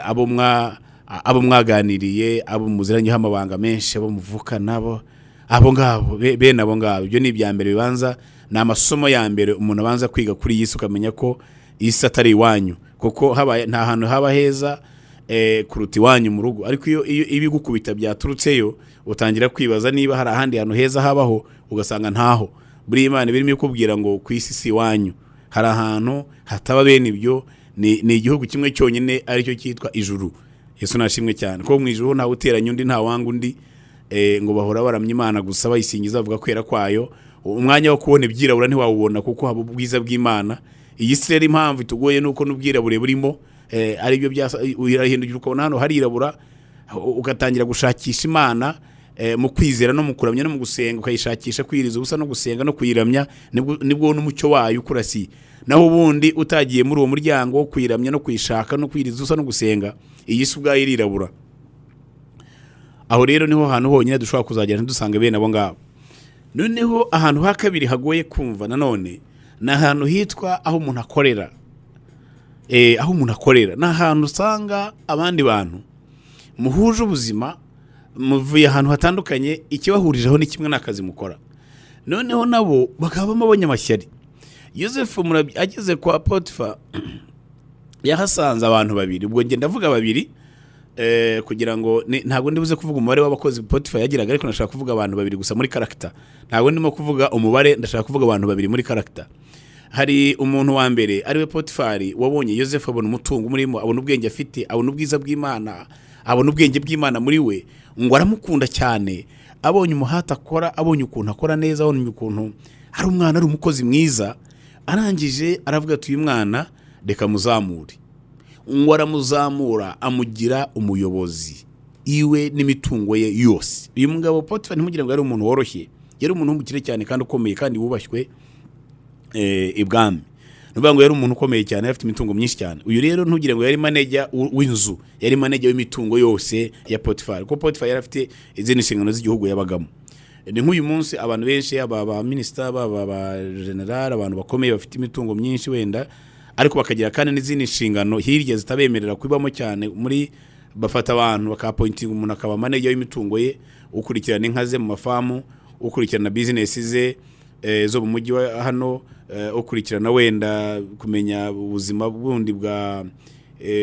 abo mwaganiriye, abo muziranyeho amabanga menshi, abo muvuka nabo, abo ngabo bene abo ngabo. Ibyo ni ibya mbere bibanza, ni amasomo ya mbere umuntu abanza kwiga kuri Yesu, ukamenya ko isi atari iwanyu, kuko nta hantu haba heza kuruta iwanyu mu rugo. Ariko iyo ibigukubita byaturutseyo, utangira kwibaza niba hari ahandi hantu heza habaho, ugasanga ntaho. Buri Imana birimo ikubwira ngo ku isi si iwanyu, hari ahantu hataba bene ibyo, ni igihugu kimwe cyonyine aricyo cyitwa ijuru. Yesu nashimwe cyane, ko mu ijuru ntawe uteranya undi, nta wanga undi, ngo bahora baramya Imana gusa bayisingiza bavuga kwera kwayo, umwanya wo kubona ibyirabura ntiwawubona kuko haba ubwiza bw'Imana. Iyi si rero impamvu itugoye nuko n'ubwirabure burimo ari byo urahindukira ukabona hano harirabura, ugatangira gushakisha Imana mu kwizera no mu kuramya no mu gusenga, ukayishakisha kwiriza ubusa no gusenga no kuyiramya, nibwo n'umucyo wayo ukurasi. Naho ubundi utagiye muri uwo muryango wo kuyiramya no kuyishaka no kwiriza ubusa no gusenga, iyi si ubwayo irirabura. Aho rero niho hantu honyine dushobora kuzagera ntidusanga bene abo ngabo. Noneho ahantu ha kabiri hagoye kumva nanone ni ahantu hitwa aho umuntu akorera. Aho umuntu akorera ni ahantu usanga abandi bantu muhuje ubuzima, muvuye ahantu hatandukanye, ikibahurijeho ni kimwe n'akazi mukora. Noneho nabo bakaba babonye amashyari. Yosefu ageze kwa Potifa yahasanze abantu babiri, ubwo nge ndavuga babiri kugira ngo ntago ndibuze kuvuga umubare w'abakozi Potifa yagiraga, ariko ndashaka kuvuga abantu babiri gusa muri character. Ntago ndimo kuvuga umubare, ndashaka kuvuga abantu babiri muri character. Hari umuntu wa mbere ariwe Potifari wabonye Yosefu abona umutungo murimo, abona ubwenge afite, abona ubwiza bw'Imana, abona ubwenge bw'Imana muri we, ngo aramukunda cyane. Abonye umuhata akora, abonye ukuntu akora neza, abonye ukuntu ari umwana, ari umukozi mwiza, arangije aravuga ati uyu mwana reka muzamure. Ngo aramuzamura amugira umuyobozi iwe n'imitungo ye yose. Uyu mugabo Potifa ntimugire ngo yari umuntu woroshye, yari umuntu w'umukire cyane kandi ukomeye kandi wubashywe ibwami. Nuvuga ngo yari umuntu ukomeye cyane, afite imitungo myinshi cyane. Uyu rero ntugire ngo yari manager w'inzu, yari manager w'imitungo yose ya Potifa, kuko Potifa yari afite izindi nshingano z'igihugu yabagamo. Ni nk'uyu munsi abantu benshi, aba minister, aba general, abantu bakomeye bafite imitungo myinshi wenda, ariko bakagira kandi n'izindi nshingano hirya zitabemerera kwibamo cyane. Muri bafata abantu bakapointinga umuntu akaba manager w'imitungo ye, ukurikirana inka ze mu mafamu, ukurikirana business ze zo mu mujyi hano, ukurikirana wenda kumenya ubuzima bundi bwa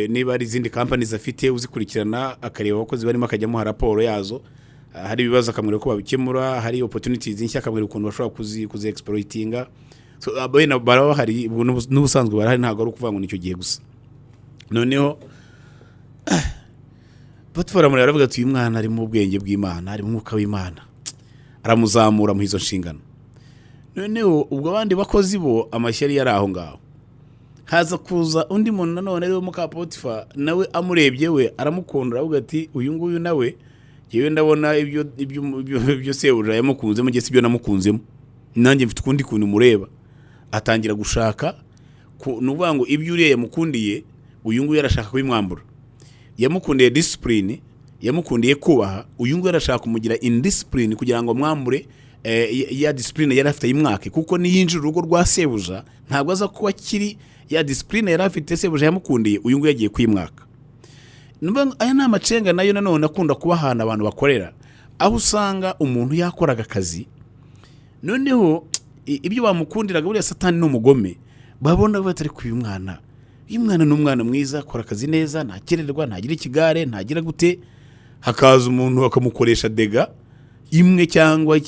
niba ari izindi companies afite, uzikurikirana akareba abakozi barimo akajyamo raporo yazo. Hari ibibazo akamwira ko babikemura, hari opportunities nshya akamwira ukuntu bashobora kuzi exploitinga. So abena baraba hari n'ubusanzwe barahari, ntago ari ukuvuga ngo nicyo gihe gusa. Noneho Potifara muri aravuga ati uyu mwana ari mu bwenge bw'Imana, ari mu mwuka w'Imana, aramuzamura mu izo nshingano. Noneho ubwo abandi bakozi bo amashyari yari aho ngaho. Haza kuza undi muntu nanone rero muka Potifa, nawe amurebye we aramukunda, aravuga ati uyu nguyu nawe yewe ndabona ibyo sebuja yamukunzemo, nge sibyo namukunzemo, nanjye mfite ukundi kuntu mureba. Atangira gushaka nuvuga ngo ibyo uriye yamukundiye, uyu nguyu yarashaka kubimwambura. Yamukundiye discipline, yamukundiye kubaha, uyu nguyu yarashaka kumugira indiscipline kugira ngo mwambure ya discipline yari afite y'imwake, kuko niyinjira urugo rwa sebuja ntabwo aza kuba kiri ya discipline yari afite sebuja yamukundiye, uyu nguyu yagiye kwimwaka. Aya ni amacenga nayo nanone akunda kuba ahantu abantu bakorera, aho usanga umuntu yakoraga akazi, noneho ibyo bamukundiraga buriya Satani n'umugome babona batari ku uyu mwana ni umwana mwiza, akora akazi neza, ntakererwa, ntagira ikigare, ntagira gute. Hakaza umuntu akamukoresha dega imwe cyangwa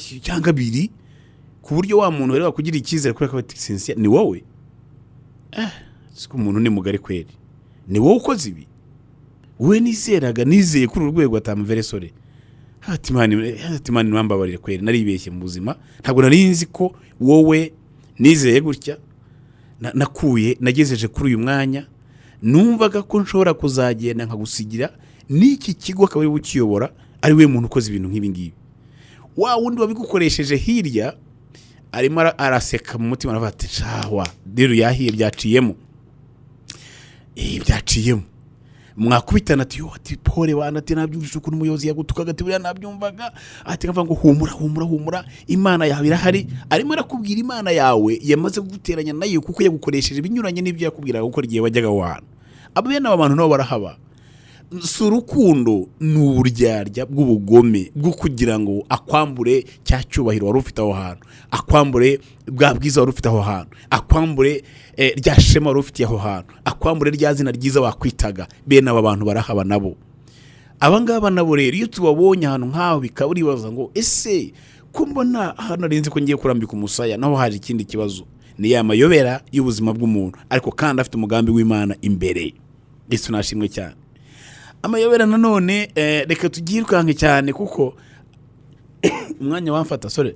abiri, ku buryo wa muntu rero kugira icyizere kuri akabati sinsiya ni wowe. Siko umuntu ni mugari kweri, ni wowe ukoze ibi. We nizeye kuri urwego atamuveresore. Hatimani mwambabarire kweri, naribeshye mu buzima, ntabwo nari nzi ko wowe nizeye gutya nagejeje kuri uyu mwanya. Numvaga ko nshobora kuzagenda nkagusigira n'iki kigo akaba ari ukiyobora, ari we muntu ukoze ibintu nk'ibi ngibi. Wa wundi wabigukoresheje hirya arimo araseka mu mutima, aravuga ati shawa rero yahiye, byaciyemo mwakubitana ati ati pole wana ati nabyumvise ukuntu umuyobozi yagutukaga ati buriya nabyumvaga, ati kavuga ngo humura Imana yawe irahari. Arimo arakubwira Imana yawe yamaze kuguteranya nayo kuko yagukoresheje ibinyuranye n'ibyo yakubwiraga gukora igihe wajyaga ahantu. Abene abantu nabo barahaba. Si urukundo, ni uburyarya bw'ubugome bwo kugira ngo akwambure cya cyubahiro wari ufite aho hantu, akwambure bwa bwiza wari ufite aho hantu, akwambure rya shema wari ufite aho hantu, akwambure rya zina ryiza wakwitaga. Bene aba bantu barahaba nabo. Abangaba nabo rero iyo tubabonye ahantu nk'aho bikaburibaza ngo ese ko mbona hano arinzi ko ngiye kurambika umusaya, naho haje ikindi kibazo. Ni ya mayobera y'ubuzima bw'umuntu, ariko kandi afite umugambi w'Imana imbere. Yesu nashimwe cyane. Amayobera nanone reka tugirukanke cyane, kuko umwanya wamfata sore.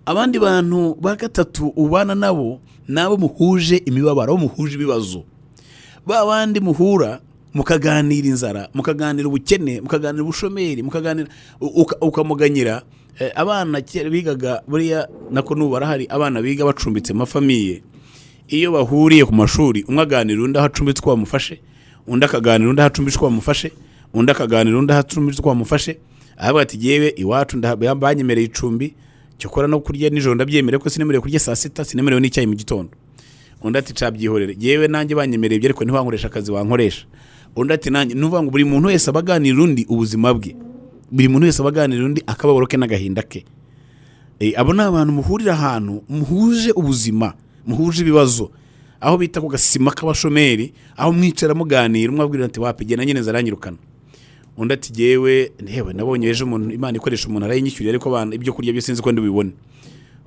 Abandi bantu ba gatatu ubana nabo nabo muhuje imibabaro, muhuje ibibazo. Ba bandi muhura mukaganira inzara, mukaganira ubukene, mukaganira ubushomeri, mukaganira ukamuganyira. Abana bigaga buriya nako nubu barahari, abana biga bacumbitse mafamiye. Iyo bahuriye ku mashuri umwe aganira undi ahacumbitse kwa mufashe, undi akaganira undi ahacumbitse kwa mufashe, undi akaganira undi ahacumbitse kwa mufashe. Ahavuga ati yewe iwacu ndabanyemereye icumbi, cyokora no kurya nijoro ndabyemere ko sinemereye kurya saa sita, sinemereye n'icyayi mu gitondo. Undi ati cabyihorere, yewe nanjye banyemereye ariko ntiwankoresha akazi wankoresha. Undi ati nanjye nuvuga ngo buri muntu wese abaganira undi ubuzima bwe, buri muntu wese abaganira undi akababaro ke n'agahinda ke. Abo ni abantu muhurira ahantu muhuje ubuzima, muhuje ibibazo, aho bita ku gasima k'abashomeri, aho mwicara muganira umwe abwira ati wapigena nyine zaranyirukana. Undi ati jewe ntewe nabonye ejo umuntu Imana ikoresha umuntu arayinyishyurira ariko abana ibyo kurya byo sinzi ko ndibibone.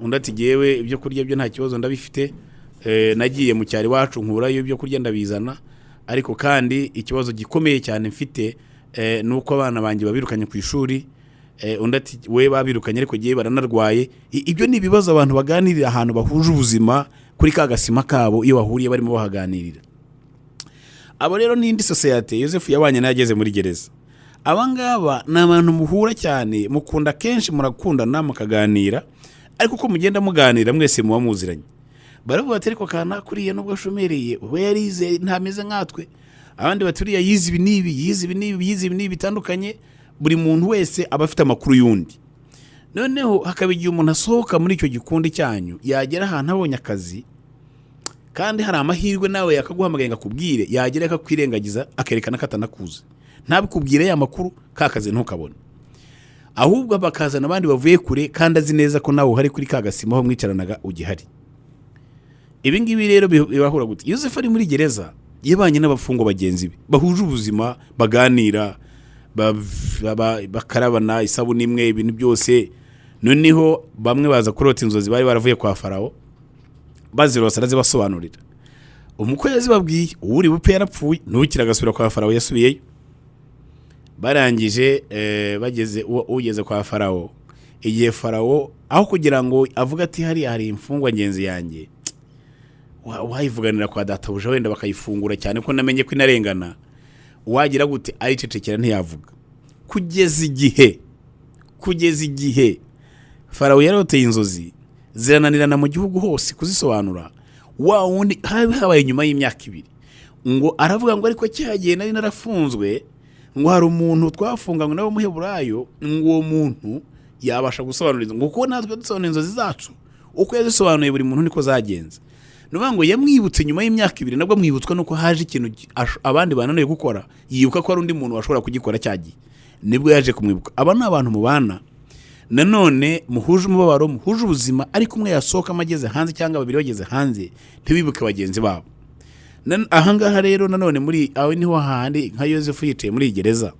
Undi ati jewe ibyo kurya byo nta kibazo ndabifite, nagiye mu cyari wacu nkurayo ibyo kurya ndabizana, ariko kandi ikibazo gikomeye cyane mfite nuko abana banjye babirukanye ku ishuri. Undi ati we babirukanye ariko giye baranarwaye. Ibyo ni ibibazo abantu baganirira ahantu bahuje ubuzima kuri ka gasima kabo iyo bahuriye barimo bahaganirira. Abo rero ni indi societe Yosefu yabanye nageze muri gereza. Abangaba ni abantu muhura cyane, mukunda kenshi murakundana mukaganira, ariko uko mugenda muganira mwese muba muziranye. Baravuga ati ariko kana kuriye nubwo ashomereye we yarize ntameze nkatwe. Abandi baturiya yize ibi nibi bitandukanye. Buri muntu wese aba afite amakuru yundi. Noneho hakabigiye umuntu asohoka muri icyo gikundi cyanyu, yagera ahantu abonye akazi kandi hari amahirwe nawe yakaguhamagaye ngakubwire, yagera akakwirengagiza akerekana katanakuze, ntabikubwire ya makuru kakaze ntukabone. Ahubwo bakazana abandi bavuye kure kandi azi neza ko nawe uhari kuri kagasima aho mwicaranaga ugihari. Ibi ngibi rero bibahura gute? Yosefu ari muri gereza yabanye n'abafungwa bagenzi be, bahuje ubuzima, baganira, bakarabana isabuni imwe, ibintu byose. Noneho bamwe baza kurota inzozi bari baravuye kwa Farawo, bazirose arazibasobanurira. Umukwe yazibabwiye, uri bupe yarapfuye, ntukira agasubira kwa Farawo, yasubiyeyo. Barangije bageze ugeze kwa Farawo, igihe Farawo aho kugira ngo avuga ati hari imfungwa ngenzi yanjye, wayivuganira kwa databuja wenda bakayifungura cyane ko namenye ko inarengana, wagira gute aricecekera ntiyavuga. Kugeza igihe Farawo yaroteye inzozi zirananirana mu gihugu hose kuzisobanura. Wa wundi habaye nyuma y'imyaka 2 ngo aravuga ngo ariko cyagiye nari narafunzwe, ngo hari umuntu twafunganywe nabo muheburayo, ngo uwo muntu yabasha gusobanuriza ngo kuko natwe dusobanura inzozi zacu uko yazisobanuye buri muntu niko zagenze. Nuvuga ngo yamwibutse nyuma y'imyaka 2 nabwo mwibutswa nuko haje ikintu abandi bananiye gukora, yibuka ko ari undi muntu washobora kugikora cyagiye, nibwo yaje kumwibuka. Aba ni abantu mubana nanone muhuje umubabaro, muhuje ubuzima, ariko umwe yasohoka amageze hanze cyangwa babiri bageze hanze ntibibuke bagenzi babo. Ahangaha rero nanone muri aho niho hahandi nka Yosefu yicaye muri gereza,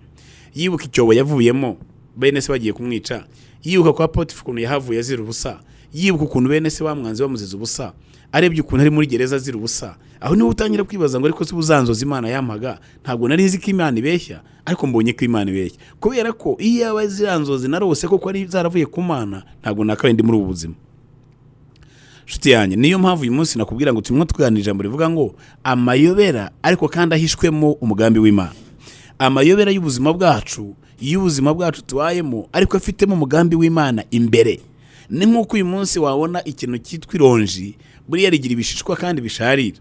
yibuka icyobo yavuyemo bene se bagiye kumwica, yibuka kwa Potifa ukuntu yahavuye azira ubusa, yibuka ukuntu bene se bamwanze bamuziza ubusa, arebye ukuntu ari muri gereza azira ubusa. Aho niho utangira kwibaza ngo ariko se ubuzanzoza Imana yampaga, ntabwo nari nzi ko Imana ibeshya, ariko mbonye ko Imana ibeshya, kubera ko iyo abaziranzozi narose koko ari zaravuye ku Mana, ntabwo nakaye ndi muri ubu buzima. Shuti yanjye, niyo mpamvu uyu munsi nakubwira ngo tumwe tuganira ijambo rivuga ngo amayobera, ariko kandi ahishwemo umugambi w'Imana. Amayobera y'ubuzima bwacu, y'ubuzima bwacu tubayemo, ariko afitemo umugambi w'Imana imbere. Ni nk'uko uyu munsi wabona ikintu cyitwa ironji, buriya rigira ibishishwa kandi bisharira,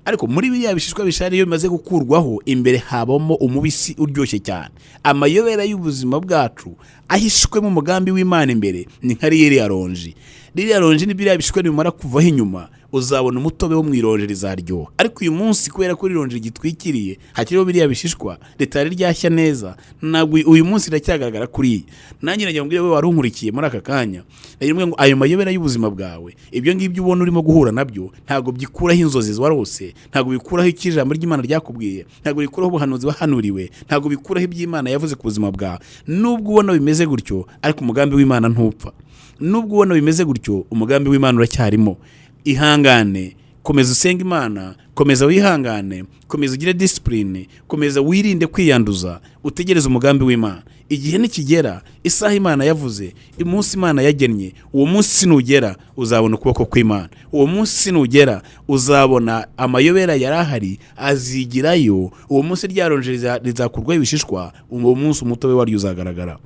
ariko muri biriya bishishwa bisharira iyo bimaze gukurwaho, imbere habamo umubisi uryoshye cyane. Amayobera y'ubuzima bwacu ahishwemo umugambi w'Imana imbere, ni nka ririya ronji. Ririya ronji ni biriya bishishwa nimara kuvaho inyuma, uzabona umutobe wo mwironje rizaryoha. Ariko uyu munsi kubera ko rironje gitwikiriye, hakiriho biriya bishishwa ritari ryashya neza, ntabwo uyu munsi racyagaragara kuri. Nanjye nagira ngo we warunkurikiye muri aka kanya, nagira ngo ayo mayobera y'ubuzima bwawe, ibyo ngibyo ubona urimo guhura nabyo, ntabwo byikuraho inzozi warose, ntabwo bikuraho ikijambo ry'Imana ryakubwiye, ntabwo bikuraho ubuhanuzi wahanuriwe, ntabwo bikuraho iby'Imana yavuze ku buzima bwawe. Nubwo ubona bimeze gutyo, ariko umugambi w'Imana ntupfa. Nubwo ubona bimeze gutyo, umugambi w'Imana uracyarimo. Ihangane, komeza usenga Imana, komeza wihangane, komeza ugire discipline, komeza wirinde kwiyanduza, utegereze umugambi w'Imana. igihe nikigera, isaha Imana yavuze, umunsi Imana yagennye, uwo munsi nugera uzabona ukuboko kw'Imana. Uwo munsi nugera uzabona amayobera yarahari azigirayo. Uwo munsi ryaronje rizakurwaho ibishishwa, uwo munsi umutobe waryo uzagaragara.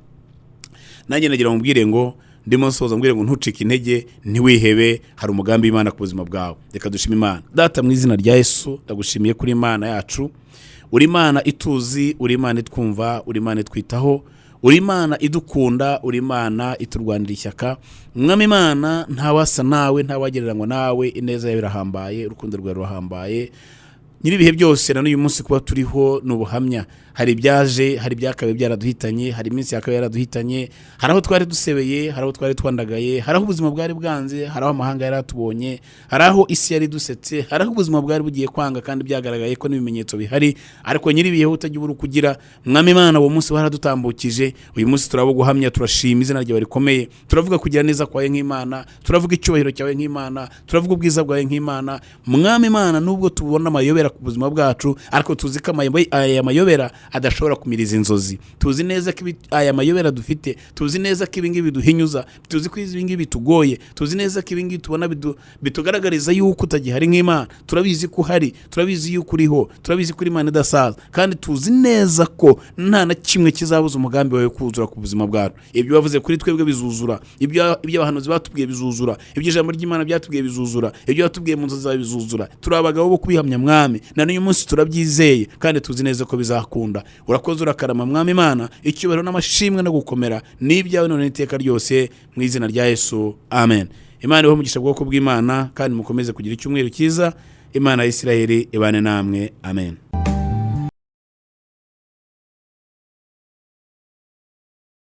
Nanjye nagira mubwire ngo ndimo nsoza mbwire ngo ntucike intege, ntiwihebe, hari umugambi Imana ku buzima bwawe. Reka dushime Imana. Data mu izina rya Yesu ndagushimiye kuri Imana yacu. Uri Imana ituzi, uri Imana itwumva, uri Imana itwitaho, uri Imana idukunda, uri Imana iturwanira ishyaka. Mwami Imana ntawasa nawe, ntawagereranywa nawe, ineza yawe irahambaye, urukundo rwawe rurahambaye. Nyiri ibihe byose na n'uyu munsi kuba turiho n'ubuhamya. Hari ibyaje, hari byakabe byaraduhitanye, hari iminsi yakabe yaraduhitanye, hari aho twari dusebeye, hari aho twari twandagaye, hari aho ubuzima bwari bwanze, hari aho amahanga yaratubonye, hari aho isi yari dusetse, hari aho ubuzima bwari bugiye kwanga kandi byagaragaye ko n'ibimenyetso bihari. Ariko nyiri ibihe utagira urukugera, Mwami Imana uwo munsi waradutambukije. Uyu munsi turabo guhamya, turashima izina ryawe rikomeye, turavuga kugira neza kwawe nk'Imana, turavuga icyubahiro cyawe nk'Imana, turavuga ubwiza bwawe nk'Imana. Mwami Imana nubwo tubona amayobera ku buzima bwacu, ariko tuzi ko aya mayobera adashobora kumiriza inzozi. Tuzi neza ko aya mayobera dufite, tuzi neza ko ibingibi duhinyuza, tuzi ko ibingibi tugoye, tuzi neza ko ibingibi tubona bitugaragariza yuko utagihari nk'Imana. Turabizi ko uhari, turabizi yuko uriho, turabizi ko Imana idasaza, kandi tuzi neza ko nta na kimwe kizabuza umugambi wawe kuzura ku buzima bwacu. Ibyo wavuze kuri twebwe bizuzura, ibyo abahanuzi batubwiye bizuzura, ibyo ijambo ry'Imana byatubwiye bizuzura, ibyo watubwiye mu nzozi zawe bizuzura. Turi abagabo bo kubihamya Mwami, na n'uyu munsi turabyizeye kandi tuzi neza ko bizakunda. Urakoze urakarama Mwami Imana, icyubahiro n'amashimwe no gukomera n'ibyawe none iteka ryose, mu izina rya Yesu, amen. Imana iho umugisha bwoko bw'Imana, kandi mukomeze kugira icyumweru cyiza. Imana ya Isiraheli ibane namwe, amen.